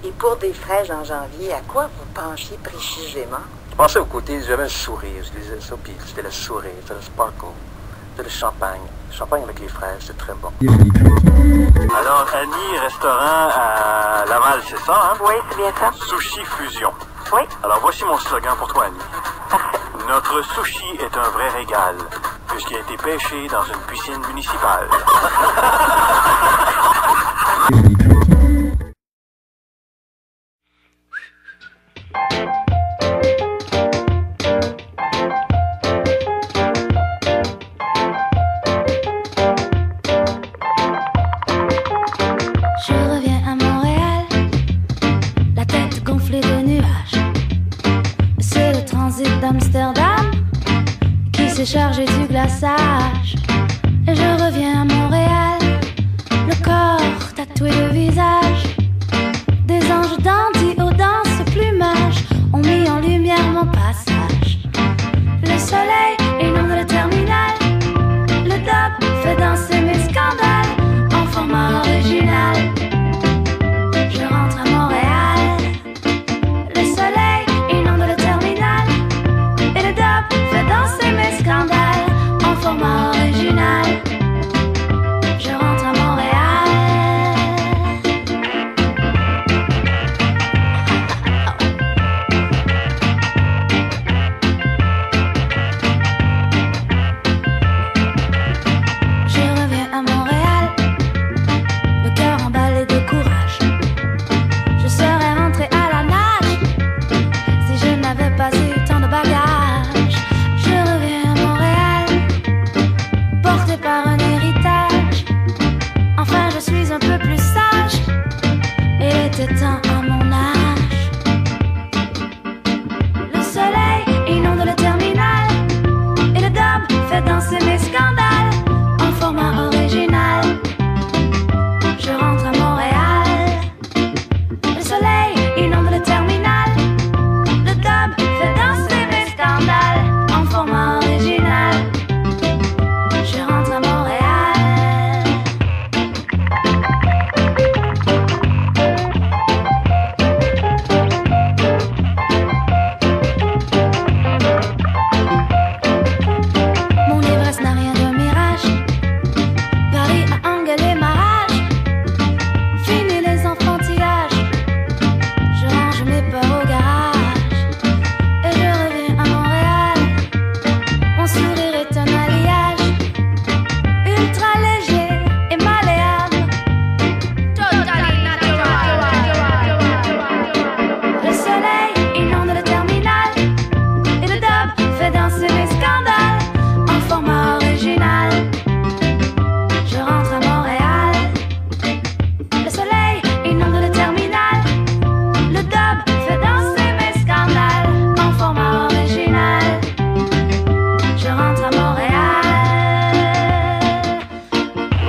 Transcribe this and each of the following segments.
Et pour des fraises en janvier, à quoi vous pensiez précisément? Je pensais au côté, j'avais un sourire, je disais ça, puis c'était le sourire, c'était le sparkle, c'était le champagne. Le champagne avec les fraises, c'est très bon. Alors, Annie, restaurant à Laval, c'est ça, hein? Oui, c'est bien ça. Sushi Fusion. Oui. Alors, voici mon slogan pour toi, Annie. Parfait. Notre sushi est un vrai régal, puisqu'il a été pêché dans une piscine municipale. Je reviens à Montréal, la tête gonflée de nuages. C'est le transit d'Amsterdam qui s'est chargé du glaçage. Et je reviens à Montréal, le corps tatoué de visage. Des anges dandys aux danses plumages ont mis en lumière mon passage. Le soleil inonde le terminal, le dub fait danser mes scandales en format original. Je rentre à Montréal, le soleil inonde le terminal et le dub fait danser mes scandales en format original. Je rentre à Montréal. Je reviens à Montréal, le cœur emballé de courage. Je serais rentré à la nage si je n'avais pas eu tant de bagages. Je reviens à Montréal, porté par un héritage. Enfin, je suis un peu plus sage. Il était temps à mon âge. Le soleil inonde le terminal et le dub fait danser mes scandales en format original. Je rentre à Montréal, le soleil inonde le terminal, le dub fait danser mes scandales en format original. Je rentre à Montréal. Mon ivresse n'a rien de mirage. Paris a engueulé ma rage. Fini les enfantillages. Je range mes peurs au garage. Et je reviens à Montréal. Mon sourire est un alliage ultra léger et malléable. Le soleil inonde le terminal et le dub fait danser mes scandales en format original. Je rentre à Montréal, le soleil inonde le terminal, le dub fait danser mes scandales en format original. Je rentre à Montréal.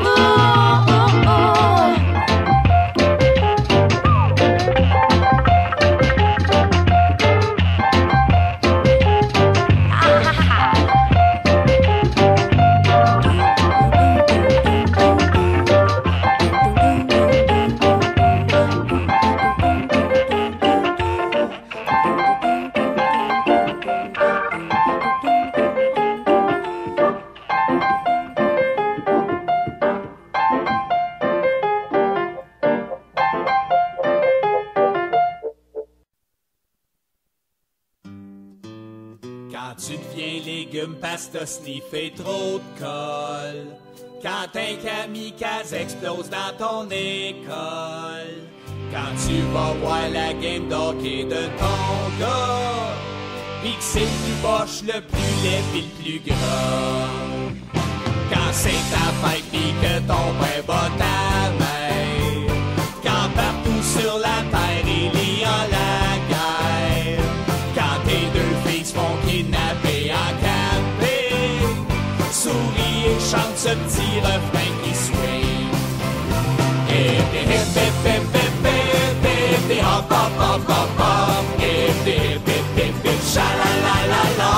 Oh, oh, oh. Quand tu deviens légume parce que t'as sniffé trop de colle. Quand un kamikaze explose dans ton école. Quand tu vas voir la game d'hockey de ton gars. Pis que c'est le plus boche, le plus laid pis le plus gras. Quand c'est ta fête pis que ton père bat ta mère. Quand partout sur la terre il y a la guerre. Quand tes deux filles se font kidnapper en camping. Souris et chante ce petit refrain qui swing. Hip hip hip hip hip hip hip hip hop hop hop hop hop. Hip hip hip hip hip sha la la la la.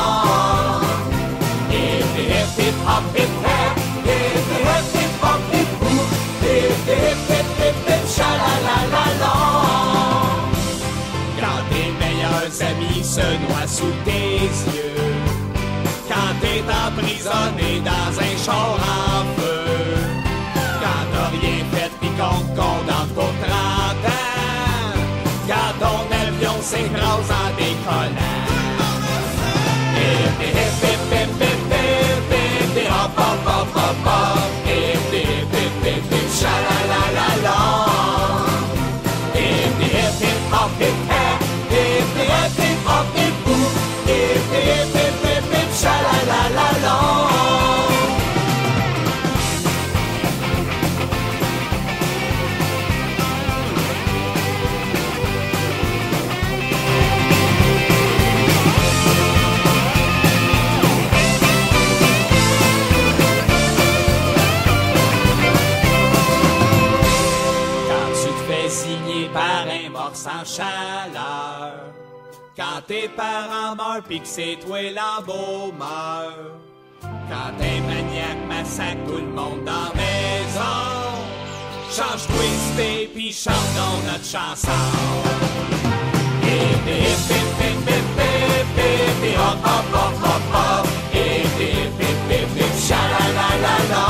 Hip hip hip hop hip hip hip hip hip hop hip. char en feu. Quand t'as rien fait pis qu'on te condamne pour 30 ans, quand ton avion s'écrase en décollant. Hip hip hip hip hip hip hip hip hop hop hop hop hop. Hip hip hip hip hip sha-la-la-la-la. Hip hip hip hop hip hip hip hip hip hop hip hop. Hip hip hip hip hip sha-la-la-la-la. Signé par un mort sans chaleur. Quand tes parents meurent pis que c'est toi l'embaumeur. Quand un maniaque massacre tout le monde dans la maison. Change twisté pis chante dans notre chanson. Hip hip hip hip hip hip hip hip hop hop hop hop hop. Hip hip hip hip hip sha-la-la-la-la.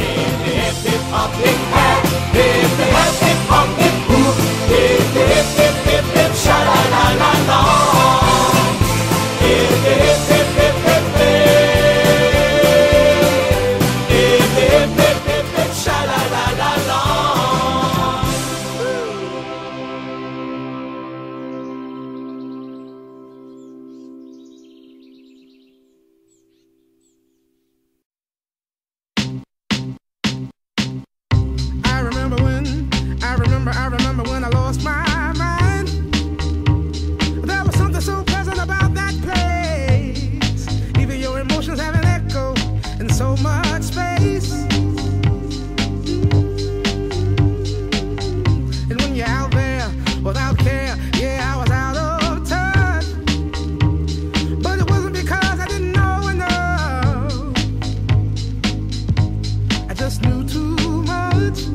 Hip hip hip hop hip hop. Hip hip hip hop hip hop. Hip hip hip hip hip sha-la-la-la-la. Hip hip hip hip hip hip. Hip hip hip hip hip sha-la-la-la-la. I remember when I lost my mind. There was something so pleasant about that place. Even your emotions have an echo in so much space. And when you're out there without care, yeah, I was out of touch. But it wasn't because I didn't know enough. I just knew too much.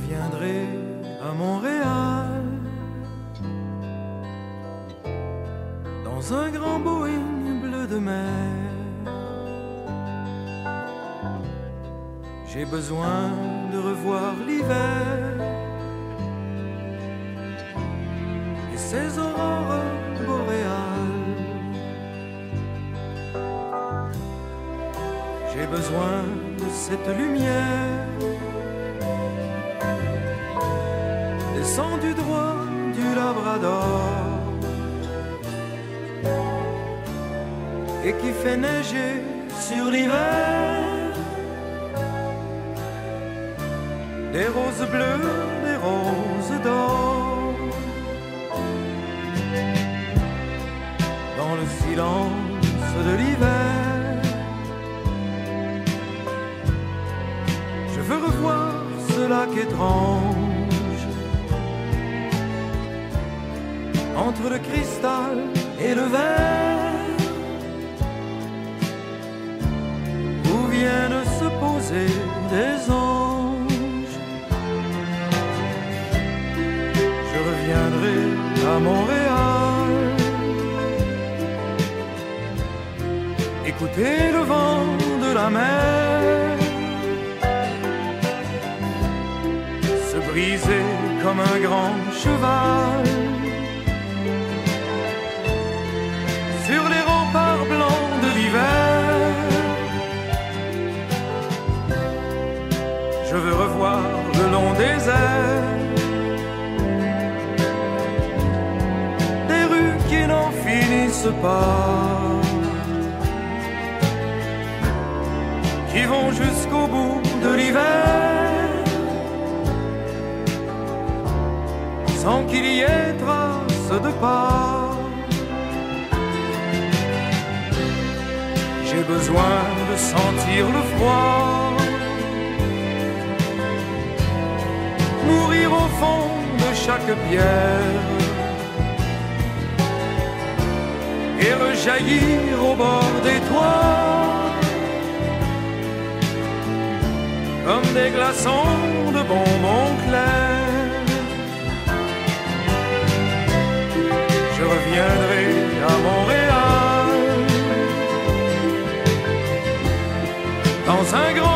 reviendrai à Montréal dans un grand Boeing bleu de mer. J'ai besoin de revoir l'hiver et ses aurores boréales. J'ai besoin de cette lumière descendue droit du Labrador et qui fait neiger sur l'hiver des roses bleues, des roses d'or. Dans le silence de l'hiver, je veux revoir ce lac étrange entre le cristal et le verre, où viennent se poser des anges. Je reviendrai à Montréal, écouter le vent de la mer se briser comme un grand cheval sur les remparts blancs de l'hiver. Je veux revoir le long des airs des rues qui n'en finissent pas, qui vont jusqu'au bout de l'hiver, sans qu'il y ait trace de pas. J'ai besoin de sentir le froid, mourir au fond de chaque pierre et rejaillir au bord des toits comme des glaçons de bonbons clairs. Je reviendrai à Montréal dans un grand